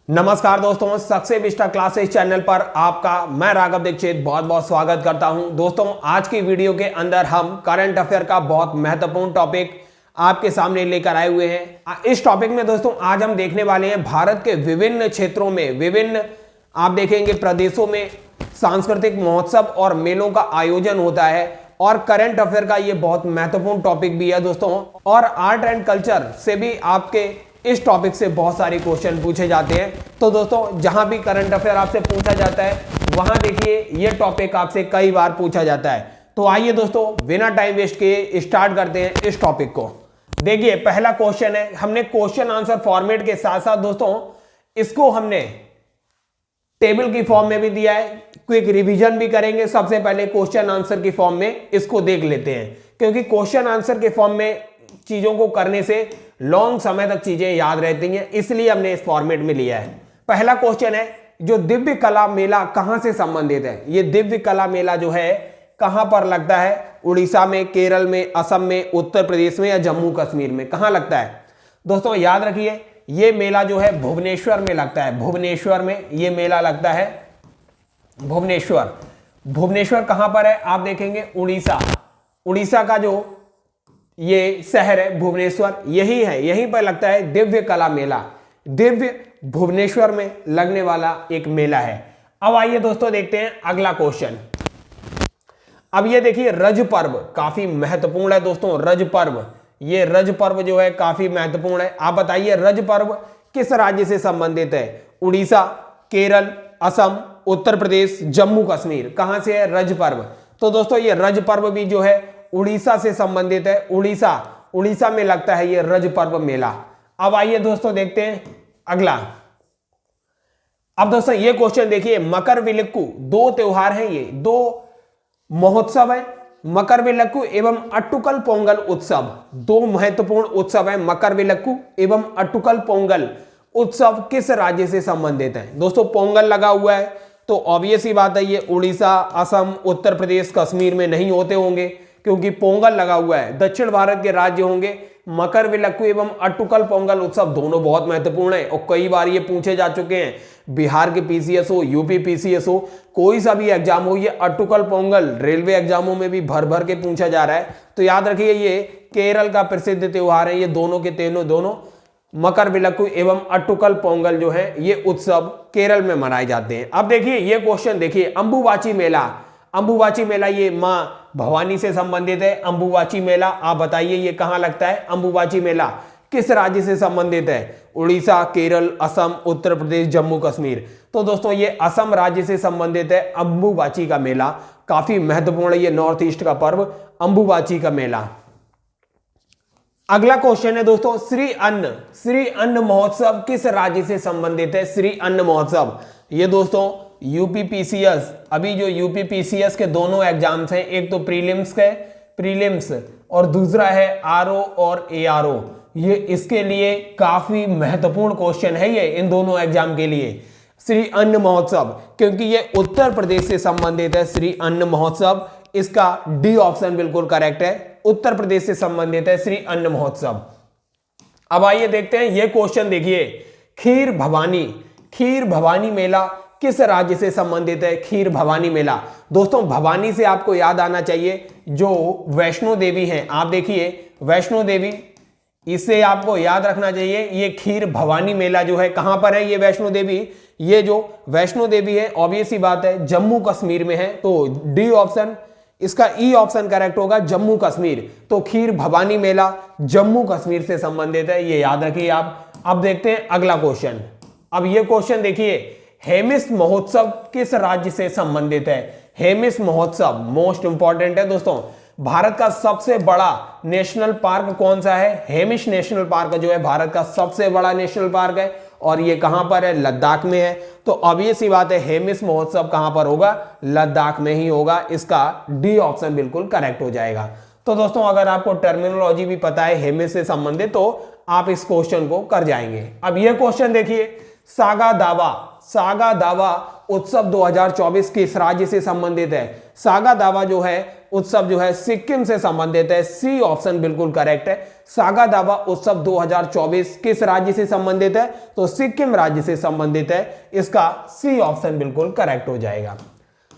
नमस्कार दोस्तों, success Vista classes channel पर आपका मैं राघव दीक्षित बहुत बहुत स्वागत करता हूं। दोस्तों, आज की वीडियो के अंदर हम करंट अफेयर का बहुत महत्वपूर्ण टॉपिक आपके सामने लेकर आए हुए हैं। इस टॉपिक में दोस्तों आज हम देखने वाले हैं भारत के विभिन्न क्षेत्रों में, विभिन्न आप देखेंगे प्रदेशों में सांस्कृतिक महोत्सव और मेलों का आयोजन होता है और करंट अफेयर का ये बहुत महत्वपूर्ण टॉपिक भी है दोस्तों। और आर्ट एंड कल्चर से भी आपके इस टॉपिक से बहुत सारे क्वेश्चन पूछे जाते हैं। तो दोस्तों, जहां भी करंट अफेयर आपसे पूछा जाता है वहां देखिए ये टॉपिक आपसे कई बार पूछा जाता है। तो आइए दोस्तों, बिना टाइम वेस्ट किए स्टार्ट करते हैं इस टॉपिक को। देखिए, पहला क्वेश्चन है, हमने क्वेश्चन आंसर फॉर्मेट के साथ साथ दोस्तों इसको हमने टेबल की फॉर्म में भी दिया है। क्विक रिवीजन भी करेंगे। सबसे पहले क्वेश्चन आंसर की फॉर्म में इसको देख लेते हैं, क्योंकि क्वेश्चन आंसर के फॉर्म में चीजों को करने से लॉन्ग समय तक चीजें याद रहती हैं, इसलिए हमने इस फॉर्मेट में लिया है। पहला क्वेश्चन है, जो दिव्य कला मेला कहां से संबंधित है? ये दिव्य कला मेला जो है कहां पर लगता है? उड़ीसा में, केरल में, असम में, उत्तर प्रदेश में या जम्मू कश्मीर में? कहां लगता है दोस्तों? याद रखिए, ये मेला जो है भुवनेश्वर में लगता है। भुवनेश्वर में ये मेला लगता है। भुवनेश्वर, भुवनेश्वर कहां पर है? आप देखेंगे उड़ीसा, उड़ीसा का जो ये शहर है भुवनेश्वर, यही है, यहीं पर लगता है दिव्य कला मेला। दिव्य भुवनेश्वर में लगने वाला एक मेला है। अब आइए दोस्तों देखते हैं अगला क्वेश्चन। अब ये देखिए, रज पर्व काफी महत्वपूर्ण है दोस्तों। रज पर्व, ये रज पर्व जो है काफी महत्वपूर्ण है। आप बताइए रज पर्व किस राज्य से संबंधित है? उड़ीसा, केरल, असम, उत्तर प्रदेश, जम्मू कश्मीर, कहां से है रज पर्व? तो दोस्तों ये रज पर्व भी जो है उड़ीसा से संबंधित है। उड़ीसा, उड़ीसा में लगता है ये रज पर्व मेला। अब आइए दोस्तों देखते हैं अगला। अब दोस्तों ये क्वेश्चन देखिए, मकरविलक्कू, दो त्योहार हैं, ये दो महोत्सव है, मकरविलक्कू एवं अट्टुकल पोंगल उत्सव। दो महत्वपूर्ण उत्सव है, मकरविलक्कू एवं अट्टुकल पोंगल उत्सव किस राज्य से संबंधित है? दोस्तों पोंगल लगा हुआ है तो ऑब्वियस ही बात है ये उड़ीसा, असम, उत्तर प्रदेश, कश्मीर में नहीं होते होंगे, क्योंकि पोंगल लगा हुआ है। दक्षिण भारत के राज्य होंगे। मकरविलक्कू एवं अट्टुकल पोंगल उत्सव दोनों बहुत महत्वपूर्ण है और कई बार ये पूछे जा चुके हैं। बिहार के पीसीएस हो, यूपी पीसीएस हो, कोई सा भी एग्जाम हो, ये अट्टुकल पोंगल रेलवे एग्जामों में भी भर भर के पूछा जा रहा है। तो याद रखिए ये केरल का प्रसिद्ध त्योहार है। ये दोनों के दोनों मकरविलक्कू एवं अट्टुकल पोंगल जो है ये उत्सव केरल में मनाए जाते हैं। अब देखिए ये क्वेश्चन देखिए, अंबुबाची मेला, अंबुबाची मेला ये मां भवानी से संबंधित है। अंबुबाची मेला आप बताइए ये कहां लगता है? अंबुबाची मेला किस राज्य से संबंधित है? उड़ीसा, केरल, असम, उत्तर प्रदेश, जम्मू कश्मीर। तो दोस्तों ये असम राज्य से संबंधित है। अंबुबाची का मेला काफी महत्वपूर्ण है, ये नॉर्थ ईस्ट का पर्व अंबुबाची का मेला। अगला क्वेश्चन है दोस्तों, श्री अन्न महोत्सव किस राज्य से संबंधित है? श्री अन्न महोत्सव, ये दोस्तों यूपी पीसीएस, अभी जो यूपी पीसीएस के दोनों एग्जाम्स हैं, एक तो प्रीलिम्स और दूसरा है आरओ और एआरओ, ये इसके लिए काफी महत्वपूर्ण क्वेश्चन है ये इन दोनों एग्जाम के लिए। श्री अन्न महोत्सव, क्योंकि ये उत्तर प्रदेश से संबंधित है। श्री अन्न महोत्सव, इसका डी ऑप्शन बिल्कुल करेक्ट है, उत्तर प्रदेश से संबंधित है श्री अन्न महोत्सव। अब आइए देखते हैं ये क्वेश्चन देखिए, खीर भवानी मेला किस राज्य से संबंधित है? खीर भवानी मेला, दोस्तों भवानी से आपको याद आना चाहिए जो वैष्णो देवी हैं। आप देखिए वैष्णो देवी, इससे आपको याद रखना चाहिए ये खीर भवानी मेला जो है कहां पर है? ये वैष्णो देवी, ये जो वैष्णो देवी है ऑब्वियस ही बात है जम्मू कश्मीर में है। तो डी ऑप्शन, इसका ई ऑप्शन करेक्ट होगा, जम्मू कश्मीर। तो खीर भवानी मेला जम्मू कश्मीर से संबंधित है, ये याद रखिए आप। अब देखते हैं अगला क्वेश्चन। अब ये क्वेश्चन देखिए, हेमिस महोत्सव किस राज्य से संबंधित है? हेमिस महोत्सव मोस्ट इंपॉर्टेंट है दोस्तों। भारत का सबसे बड़ा नेशनल पार्क कौन सा है? हेमिस नेशनल पार्क जो है भारत का सबसे बड़ा नेशनल पार्क है और ये कहां पर है? लद्दाख में है। तो ऑब्वियस ही बात है हेमिस महोत्सव कहां पर होगा? लद्दाख में ही होगा। इसका डी ऑप्शन बिल्कुल करेक्ट हो जाएगा। तो दोस्तों अगर आपको टर्मिनोलॉजी भी पता है हेमिस से संबंधित तो आप इस क्वेश्चन को कर जाएंगे। अब यह क्वेश्चन देखिए, सागा दावा उत्सव 2024 किस राज्य से संबंधित है? सागा दावा जो है उत्सव जो है सिक्किम से संबंधित है। सी ऑप्शन बिल्कुल करेक्ट है। सागा दावा उत्सव 2024 किस राज्य से संबंधित है? तो सिक्किम राज्य से संबंधित है। इसका सी ऑप्शन बिल्कुल करेक्ट हो जाएगा।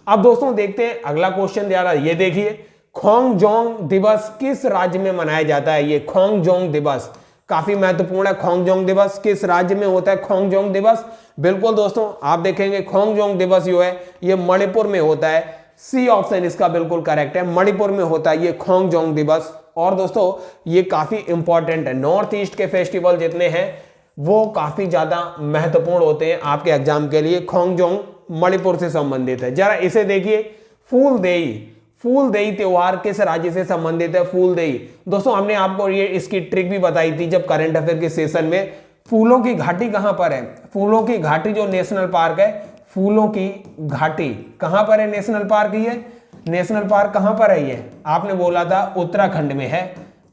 अब दोस्तों देखते हैं अगला क्वेश्चन दिया, ये देखिए, खोंगजोंग दिवस किस राज्य में मनाया जाता है? ये खोंगजोंग दिवस काफी महत्वपूर्ण है। खोंगजोंग दिवस किस राज्य में होता है? खोंगजोंग दिवस बिल्कुल दोस्तों आप देखेंगे खोंगजोंग दिवस जो है ये मणिपुर में होता है। सी ऑप्शन इसका बिल्कुल करेक्ट है, मणिपुर में होता है ये खोंगजोंग दिवस। और दोस्तों ये काफी इंपॉर्टेंट है, नॉर्थ ईस्ट के फेस्टिवल जितने हैं वो काफी ज्यादा महत्वपूर्ण होते हैं आपके एग्जाम के लिए। खोंगजोंग मणिपुर से संबंधित है। जरा इसे देखिए, फूलदेई त्योहार किस राज्य से संबंधित है? फूलदेई दोस्तों हमने आपको ये इसकी ट्रिक भी बताई थी जब करंट अफेयर के सेशन में। फूलों की घाटी कहां पर है? फूलों की घाटी जो नेशनल पार्क है, फूलों की घाटी कहां पर है? नेशनल पार्क ये नेशनल पार्क कहां पर है? ये आपने बोला था उत्तराखंड में है।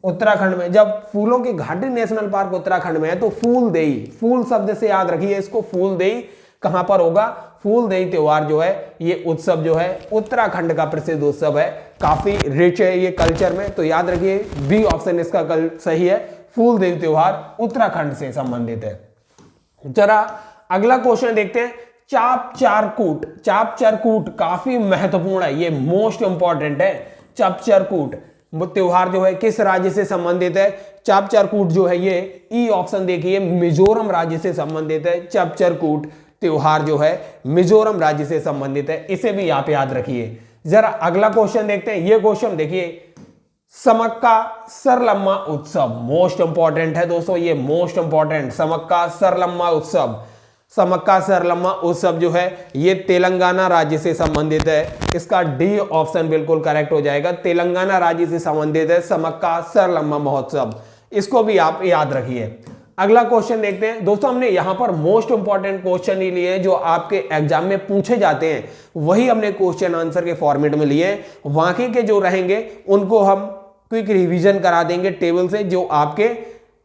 उत्तराखंड में जब फूलों की घाटी नेशनल पार्क उत्तराखंड में है तो फूलदेई, फूल शब्द से याद रखिए इसको, फूलदेई कहां पर होगा? फूलदेई त्योहार जो है ये उत्सव जो है उत्तराखंड का प्रसिद्ध उत्सव है, काफी रिच है ये कल्चर में। तो याद रखिए बी ऑप्शन इसका सही है, फूलदेई त्योहार उत्तराखंड से संबंधित है। जरा अगला क्वेश्चन देखते हैं, चाप चारकूट काफी महत्वपूर्ण है, ये मोस्ट इंपॉर्टेंट है। चाप चारकूट त्योहार जो है किस राज्य से संबंधित है? चाप चारकूट जो है ये ई ऑप्शन देखिए मिजोरम राज्य से संबंधित है। चाप चारकूट त्योहार जो है मिजोरम राज्य से संबंधित है, इसे भी आप याद रखिए। जरा अगला क्वेश्चन देखते हैं, ये क्वेश्चन देखिए, समक्का सरलम्मा उत्सव मोस्ट इंपॉर्टेंट है दोस्तों, ये मोस्ट इंपॉर्टेंट। समक्का सरलम्मा उत्सव जो है ये तेलंगाना राज्य से संबंधित है। इसका डी ऑप्शन बिल्कुल करेक्ट हो जाएगा, तेलंगाना राज्य से संबंधित है समक्का सरलम्मा महोत्सव, इसको भी आप याद रखिए। अगला क्वेश्चन देखते हैं दोस्तों, हमने यहां पर मोस्ट इंपॉर्टेंट क्वेश्चन ही लिए हैं जो आपके एग्जाम में पूछे जाते हैं, वही हमने क्वेश्चन आंसर के फॉर्मेट में लिए। बाकी के जो रहेंगे उनको हम क्विक रिवीजन करा देंगे टेबल से, जो आपके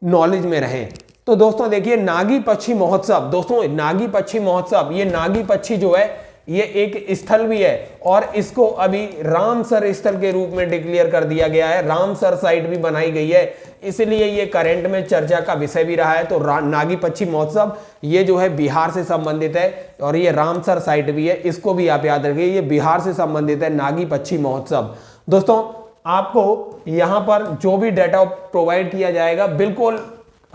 नॉलेज में रहे। तो दोस्तों देखिए नागी पक्षी महोत्सव, दोस्तों नागी पक्षी महोत्सव, ये नागी पक्षी जो है ये एक स्थल भी है और इसको अभी रामसर स्थल के रूप में डिक्लेयर कर दिया गया है, रामसर साइट भी बनाई गई है, इसलिए ये करंट में चर्चा का विषय भी रहा है। तो नागी पक्षी महोत्सव ये जो है बिहार से संबंधित है और ये रामसर साइट भी है, इसको भी आप याद रखिए, ये बिहार से संबंधित है नागी पक्षी महोत्सव। दोस्तों आपको यहां पर जो भी डाटा प्रोवाइड किया जाएगा बिल्कुल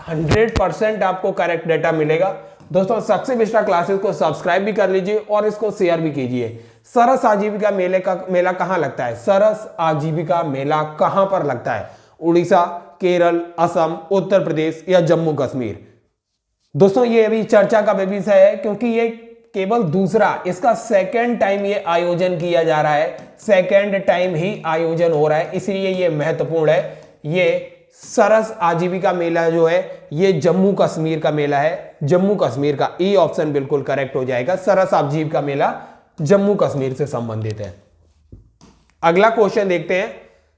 100% आपको करेक्ट डाटा मिलेगा। दोस्तों सक्सेस स्टार क्लासेस को सब्सक्राइब भी कर लीजिए और इसको शेयर भी कीजिए। सरस आजीविका मेला कहां लगता है? सरस आजीविका मेला कहां पर लगता है? उड़ीसा, केरल, असम, उत्तर प्रदेश या जम्मू कश्मीर? दोस्तों ये अभी चर्चा का विषय है क्योंकि ये केवल दूसरा, इसका सेकेंड टाइम ये आयोजन किया जा रहा है, सेकेंड टाइम ही आयोजन हो रहा है, इसलिए ये महत्वपूर्ण है। ये सरस आजीविका मेला जो है ये जम्मू कश्मीर का मेला है, जम्मू कश्मीर का, ई ऑप्शन बिल्कुल करेक्ट हो जाएगा। सरस आजीविका मेला जम्मू कश्मीर से संबंधित है। अगला क्वेश्चन देखते हैं,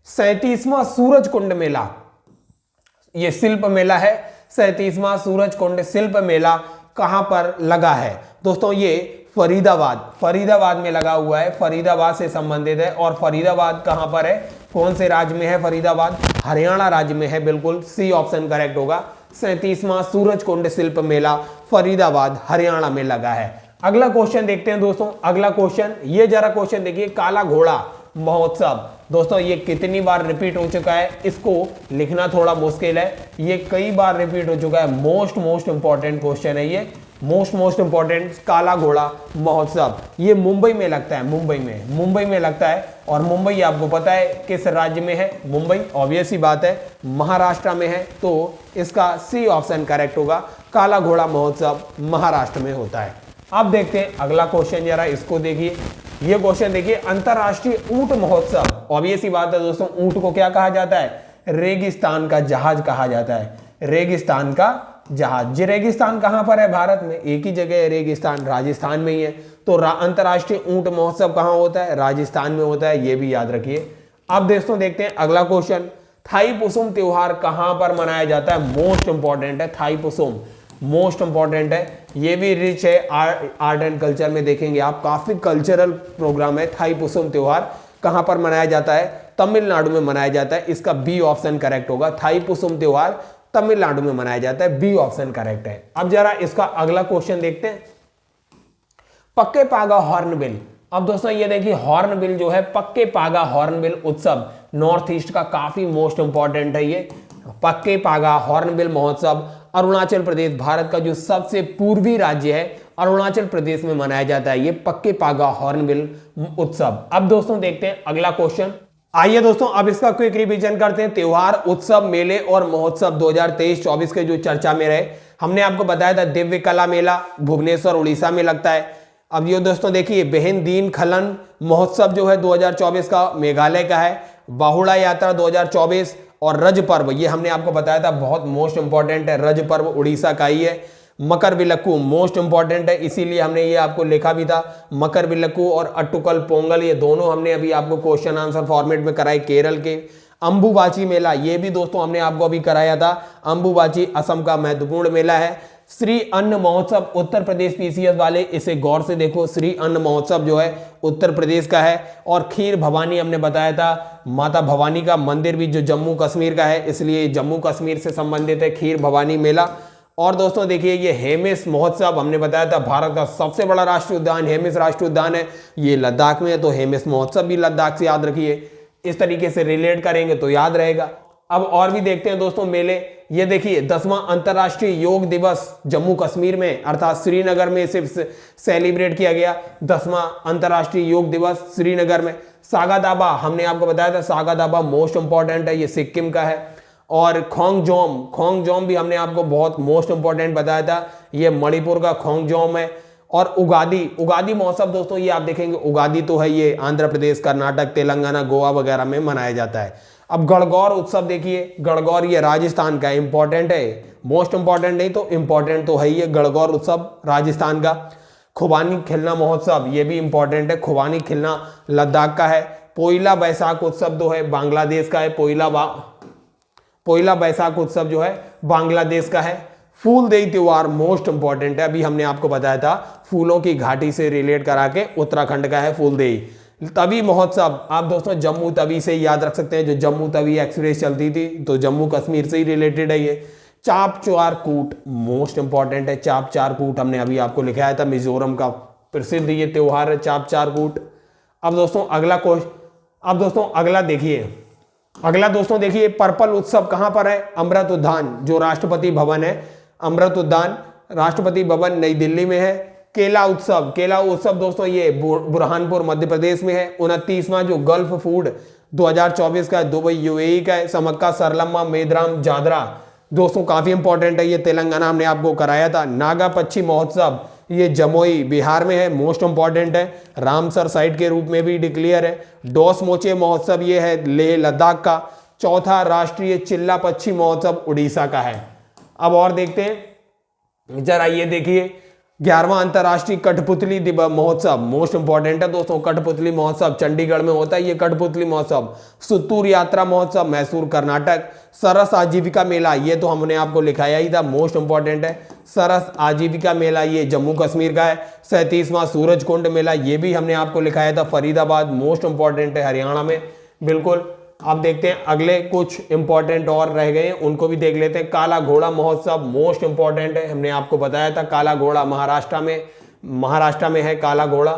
37वां सूरज कुंड मेला, ये शिल्प मेला है। 37वां सूरज कुंड शिल्प मेला कहां पर लगा है? दोस्तों ये फरीदाबाद में लगा हुआ है, फरीदाबाद से संबंधित है। और फरीदाबाद कहां पर है, कौन से राज्य में है फरीदाबाद? हरियाणा राज्य में है, बिल्कुल सी ऑप्शन करेक्ट होगा। 37वां सूरज कुंड शिल्प मेला फरीदाबाद हरियाणा में लगा है। अगला क्वेश्चन देखते हैं दोस्तों, अगला क्वेश्चन, ये जरा क्वेश्चन देखिए, काला घोड़ा महोत्सव, दोस्तों ये कितनी बार रिपीट हो चुका है, इसको लिखना थोड़ा मुश्किल है, ये कई बार रिपीट हो चुका है। मोस्ट इंपॉर्टेंट क्वेश्चन है ये, मोस्ट इंपॉर्टेंट। काला घोड़ा महोत्सव ये मुंबई में लगता है, मुंबई में लगता है। और मुंबई आपको पता है किस राज्य में है? मुंबई ऑब्वियस ही बात है महाराष्ट्र में है, तो इसका सी ऑप्शन करेक्ट होगा, काला घोड़ा महोत्सव महाराष्ट्र में होता है। अब देखते हैं अगला क्वेश्चन, जरा इसको देखिए, ये क्वेश्चन देखिए, अंतरराष्ट्रीय ऊंट महोत्सव, ऑब्वियस ही बात है दोस्तों, ऊंट को क्या कहा जाता है? रेगिस्तान का जहाज कहा जाता है, रेगिस्तान का जहाज। रेगिस्तान कहां पर है भारत में? एक ही जगह है रेगिस्तान, राजस्थान में ही है। तो अंतरराष्ट्रीय ऊंट महोत्सव कहां होता है? राजस्थान में होता है, ये भी याद रखिए। अब दोस्तों देखते हैं अगला क्वेश्चन, थाईपुसम त्योहार कहां पर मनाया जाता है? मोस्ट इंपॉर्टेंट है, थाईपुसम मोस्ट इंपॉर्टेंट है, ये भी रिच है आर्ट एंड कल्चर में, देखेंगे आप काफी कल्चरल प्रोग्राम है। थाईपुसम त्योहार कहां पर मनाया जाता है? तमिलनाडु में मनाया जाता है। इसका बी ऑप्शन करेक्ट होगा। थाईपुसम त्योहार तमिलनाडु में मनाया जाता है, बी ऑप्शन करेक्ट है। अब जरा इसका अगला क्वेश्चन देखते हैं। पक्के पागा हॉर्नबिल। अब दोस्तों ये देखिए हॉर्नबिल जो है, पक्के पागा हॉर्नबिल उत्सव नॉर्थ ईस्ट का काफी मोस्ट इंपॉर्टेंट है। ये पक्के पागा हॉर्नबिल महोत्सव अरुणाचल प्रदेश, भारत का जो सबसे पूर्वी राज्य है अरुणाचल प्रदेश में मनाया जाता है ये पक्के पागा हॉर्नबिल उत्सव। अब दोस्तों देखते हैं अगला क्वेश्चन। आइए दोस्तों अब इसका क्विक रिवीजन करते हैं। त्योहार, उत्सव, मेले और महोत्सव 2023-24 के जो चर्चा में रहे, हमने आपको बताया था दिव्य कला मेला भुवनेश्वर उड़ीसा में लगता है। अब ये दोस्तों देखिए बेहन दीन खलन महोत्सव जो है 2024 का मेघालय का है। बाहुड़ा यात्रा 2024 और रज पर्व ये हमने आपको बताया था बहुत मोस्ट इंपॉर्टेंट है, रज पर्व उड़ीसा का ही है। मकर विलक्कू मोस्ट इंपॉर्टेंट है, इसीलिए हमने ये आपको लिखा भी था। मकर विलक्कू और अट्टुकल पोंगल ये दोनों हमने अभी आपको क्वेश्चन आंसर फॉर्मेट में कराए केरल के। अंबुबाची मेला ये भी दोस्तों हमने आपको अभी कराया था। अंबुबाची असम का महत्वपूर्ण मेला है। श्री अन्न महोत्सव उत्तर प्रदेश पीसीएस वाले इसे गौर से देखो, श्री अन्न महोत्सव जो है उत्तर प्रदेश का है। और खीर भवानी हमने बताया था, माता भवानी का मंदिर भी जो जम्मू कश्मीर का है, इसलिए जम्मू कश्मीर से संबंधित है खीर भवानी मेला। और दोस्तों देखिए ये हेमिस महोत्सव हमने बताया था भारत का सबसे बड़ा राष्ट्रीय उद्यान हेमिस राष्ट्रीय उद्यान है, ये लद्दाख में है, तो हेमिस महोत्सव भी लद्दाख से याद रखिए। इस तरीके से रिलेट करेंगे तो याद रहेगा। अब और भी देखते हैं दोस्तों मेले। ये देखिए 10वां अंतर्राष्ट्रीय योग दिवस जम्मू कश्मीर में अर्थात श्रीनगर में सिर्फ सेलिब्रेट किया गया। 10वां अंतर्राष्ट्रीय योग दिवस श्रीनगर में। सागा दाबा हमने आपको बताया था, सागा दाबा मोस्ट इंपॉर्टेंट है, ये सिक्किम का है। और खोंगजोम भी हमने आपको बहुत मोस्ट इंपॉर्टेंट बताया था, ये मणिपुर का खोंगजोम है। और उगादी महोत्सव दोस्तों ये आप देखेंगे उगादी तो है, ये आंध्र प्रदेश, कर्नाटक, तेलंगाना, गोवा वगैरह में मनाया जाता है। अब गणगौर उत्सव देखिए, गणगौर ये राजस्थान का इंपॉर्टेंट है, मोस्ट इंपॉर्टेंट नहीं तो इंपॉर्टेंट तो है ये गणगौर उत्सव राजस्थान का। खुबानी खिलना महोत्सव ये भी इंपॉर्टेंट है, खुबानी खिलना लद्दाख का है। पोइला बैसाख उत्सव जो है बांग्लादेश का है, पोइला बैसाख उत्सव जो है बांग्लादेश का है। फूलदेई त्योहार मोस्ट इंपॉर्टेंट है, अभी हमने आपको बताया था फूलों की घाटी से रिलेट करा के उत्तराखंड का है फूलदेई। तवी महोत्सव आप दोस्तों जम्मू तवी से याद रख सकते हैं, जो जम्मू तवी एक्सप्रेस चलती थी तो जम्मू कश्मीर से ही रिलेटेड है ये। चाप चार कूट मोस्ट इंपॉर्टेंट है, चाप चार कूट हमने अभी आपको लिखाया था, मिजोरम का प्रसिद्ध ये त्योहार है चाप चार कूट। अब दोस्तों अगला देखिए पर्पल उत्सव कहां पर है? अमृत उद्यान जो राष्ट्रपति भवन है, अमृत उद्यान राष्ट्रपति भवन नई दिल्ली में है। केला उत्सव दोस्तों ये बुरहानपुर मध्य प्रदेश में है। 29वां जो गल्फ फूड 2024 का दुबई यूएई का है। समक्का सरलम्मा मेदराम जादरा दोस्तों काफी इंपॉर्टेंट है, ये तेलंगाना हमने आपको कराया था। नागा पक्षी महोत्सव ये जमुई बिहार में है, मोस्ट इंपॉर्टेंट है, रामसर साइट के रूप में भी डिक्लेयर है। डोस मोचे महोत्सव ये है लेह लद्दाख का। चौथा राष्ट्रीय चिल्ला पक्षी महोत्सव उड़ीसा का है। अब और देखते हैं जरा, ये देखिए 11वां अंतर्राष्ट्रीय कठपुतली दिवस महोत्सव मोस्ट इंपॉर्टेंट है दोस्तों, कठपुतली महोत्सव चंडीगढ़ में होता है ये कठपुतली महोत्सव। सुतूर यात्रा महोत्सव मैसूर कर्नाटक। सरस आजीविका मेला ये तो हमने आपको लिखाया ही था, मोस्ट इंपॉर्टेंट है। सरस आजीविका मेला ये जम्मू कश्मीर का है। 37वां सूरज कुंड मेला ये भी हमने आपको लिखाया था, फरीदाबाद, मोस्ट इंपॉर्टेंट है, हरियाणा में। बिल्कुल। अब देखते हैं अगले कुछ इंपॉर्टेंट और रह गए हैं, उनको भी देख लेते हैं। काला घोड़ा महोत्सव मोस्ट इंपॉर्टेंट है, हमने आपको बताया था काला घोड़ा महाराष्ट्र में है काला घोड़ा।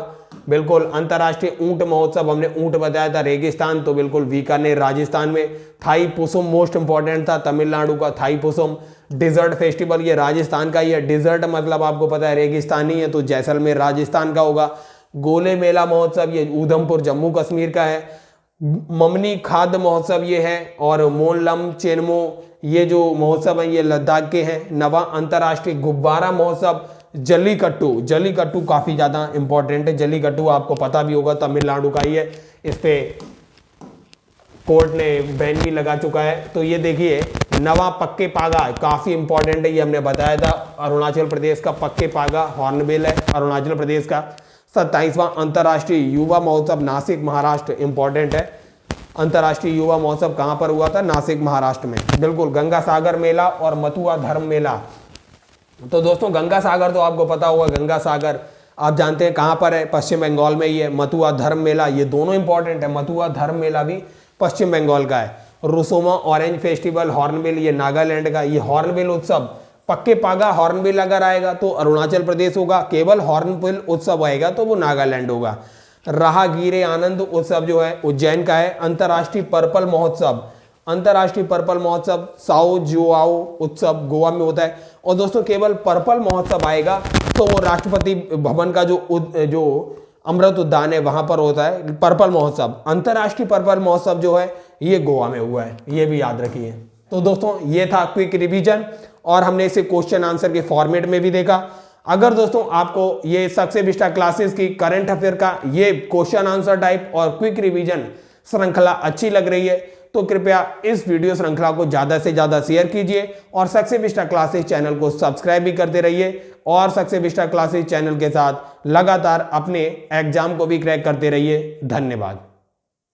बिल्कुल। अंतर्राष्ट्रीय ऊंट महोत्सव हमने ऊंट बताया था, रेगिस्तान तो बिल्कुल बीकानेर राजस्थान में। थाई पुसुम मोस्ट इंपॉर्टेंट था, तमिलनाडु का थाई पुसुम। डिजर्ट फेस्टिवल ये राजस्थान का ही है, डिजर्ट मतलब आपको पता है रेगिस्तानी है तो जैसलमेर राजस्थान का होगा। गोले मेला महोत्सव ये ऊधमपुर जम्मू कश्मीर का है। ममनी खाद्य महोत्सव ये है। और मोनलम चेनमो ये जो महोत्सव है ये लद्दाख के हैं। नवा अंतर्राष्ट्रीय गुब्बारा महोत्सव जल्लीकट्टू काफी ज्यादा इंपॉर्टेंट है, जल्लीकट्टू आपको पता भी होगा तमिलनाडु का ही है, इस पे कोर्ट ने बैन भी लगा चुका है। तो ये देखिए नवा पक्के पागा काफी इंपॉर्टेंट है, ये हमने बताया था अरुणाचल प्रदेश का पक्के पागा हॉर्नबिल है अरुणाचल प्रदेश का। 27वां अंतर्राष्ट्रीय युवा महोत्सव नासिक महाराष्ट्र इंपॉर्टेंट है। अंतर्राष्ट्रीय युवा महोत्सव कहां पर हुआ था? नासिक महाराष्ट्र में। बिल्कुल। गंगा सागर मेला और मथुआ धर्म मेला। तो दोस्तों गंगा सागर तो आपको पता होगा, गंगा सागर आप जानते हैं कहाँ पर है, पश्चिम बंगाल में ही है। मथुआ धर्म मेला, ये दोनों इंपॉर्टेंट है, मथुआ धर्म मेला भी पश्चिम बंगाल का है। रुसोमा ऑरेंज फेस्टिवल हॉर्नबिल, ये नागालैंड का। ये हॉर्नबिल उत्सव, पक्के पागा हॉर्नबिल अगर आएगा तो अरुणाचल प्रदेश होगा, केवल हॉर्नबिल उत्सव आएगा तो वो नागालैंड होगा। राहगीरे आनंद उत्सव जो है उज्जैन का है। अंतर्राष्ट्रीय पर्पल महोत्सव, अंतर्राष्ट्रीय पर्पल महोत्सव साओ जुआओ उत्सव गोवा में होता है। और दोस्तों केवल पर्पल महोत्सव आएगा तो वो राष्ट्रपति भवन का जो अमृत उद्यान है वहां पर होता है पर्पल महोत्सव। अंतर्राष्ट्रीय पर्पल महोत्सव जो है ये गोवा में हुआ है, ये भी याद रखिए। तो दोस्तों ये था क्विक रिवीजन और हमने इसे क्वेश्चन आंसर के फॉर्मेट में भी देखा। अगर दोस्तों आपको ये सक्सेस विस्टा क्लासेस की करंट अफेयर का ये क्वेश्चन आंसर टाइप और क्विक रिवीजन श्रृंखला अच्छी लग रही है तो कृपया इस वीडियो श्रृंखला को ज्यादा से ज्यादा शेयर कीजिए और सक्सेस विस्टा क्लासेस चैनल को सब्सक्राइब भी करते रहिए और सक्सेस विस्टा क्लासेस चैनल के साथ लगातार अपने एग्जाम को भी क्रैक करते रहिए। धन्यवाद।